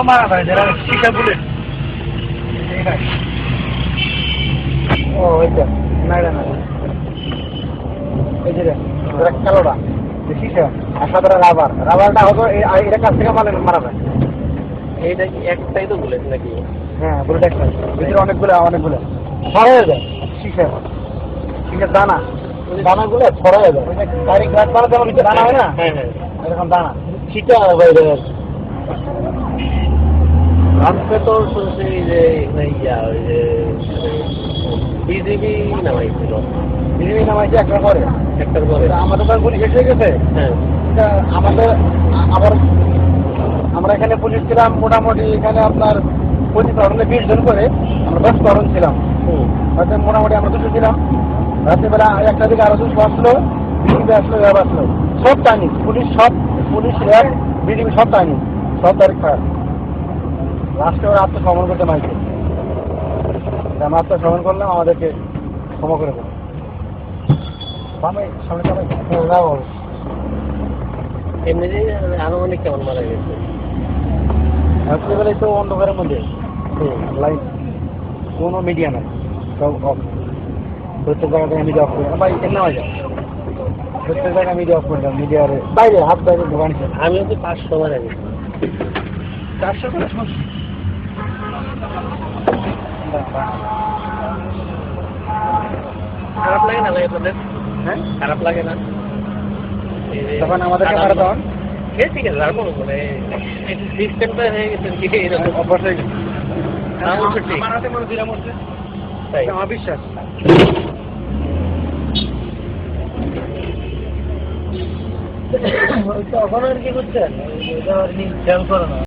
মারা যায় যারা শিকার বুলেট। ও ওইটা না না এই যে কালোটা শিশা আর সাদা রাবার, রাবারটা হয়তো এটা কাছ থেকে মারা যায়। এইটা কি একটাই তো বুলেট নাকি? হ্যাঁ বুলেট একটা, ভিতরে অনেকগুলো ছড়া হয়ে যায়। শিশা শিশার দানাগুলো ছড়া হয়ে যায়। গাড়ি গাছ মারা যেমন ভিতরে দানা হয় না, হ্যাঁ হ্যাঁ, এরকম দানা ছিটা হয়ে যায়। আজকে তো শুনছি যে ইয়া ওই যে বিজিবি নামাইছিল। বিজেপি নামাইছে একটার পরে। আমাদের তো পুলিশ এসে গেছে। হ্যাঁ এটা আমাদের আবার আমরা এখানে পুলিশ ছিলাম মোটামুটি, এখানে আপনার 25 জন করে, আমরা 10 জন ছিলাম। হয়তো মোটামুটি আমরা 200 ছিলাম। রাত্রিবেলা একটা দিকে আরো 200 আসলো, বিজেপি আসলো, র্যাব আসলো, সব tiny police, police RAB BJP সব টাইনি, সব তারিখ খারাপ। লাস্টে ওরা আত্মসমর্পণ করতে মাইকে, আমরা আত্মসমর্পণ করলাম, আমাদেরকে ক্ষমা করে দেবো। এমনিতেই আনুমানিক কেমন মারা গেছে? রাত্রিবেলায় তো অন্ধকারের মধ্যে লাইট, কোনো মিডিয়া নাই, সব অফ। প্রত্যেক জায়গায় মিডিয়া অফ করে ভাই এখানে হয়ে যায়, প্রত্যেক জায়গায় মিডিয়া অফ করে দেয়। মিডিয়ার বাইরে হাত বাইরে দোকান ছিল। আমি হচ্ছে 500 মারা গেছি। 400 করে খারাপ লাগে না ভাই আপনাদের? হ্যাঁ খারাপ লাগে না তখন আমাদেরকে মারা তখন ঠিক আছে? তারপর মানে সিস্টেমটা হয়ে গেছে কি এরকম অবশ্যই ঠিক আমার হাতে মনে দিলাম হচ্ছে, তাই আমার বিশ্বাস। তখন আর কি করছেন, খেয়াল করো না।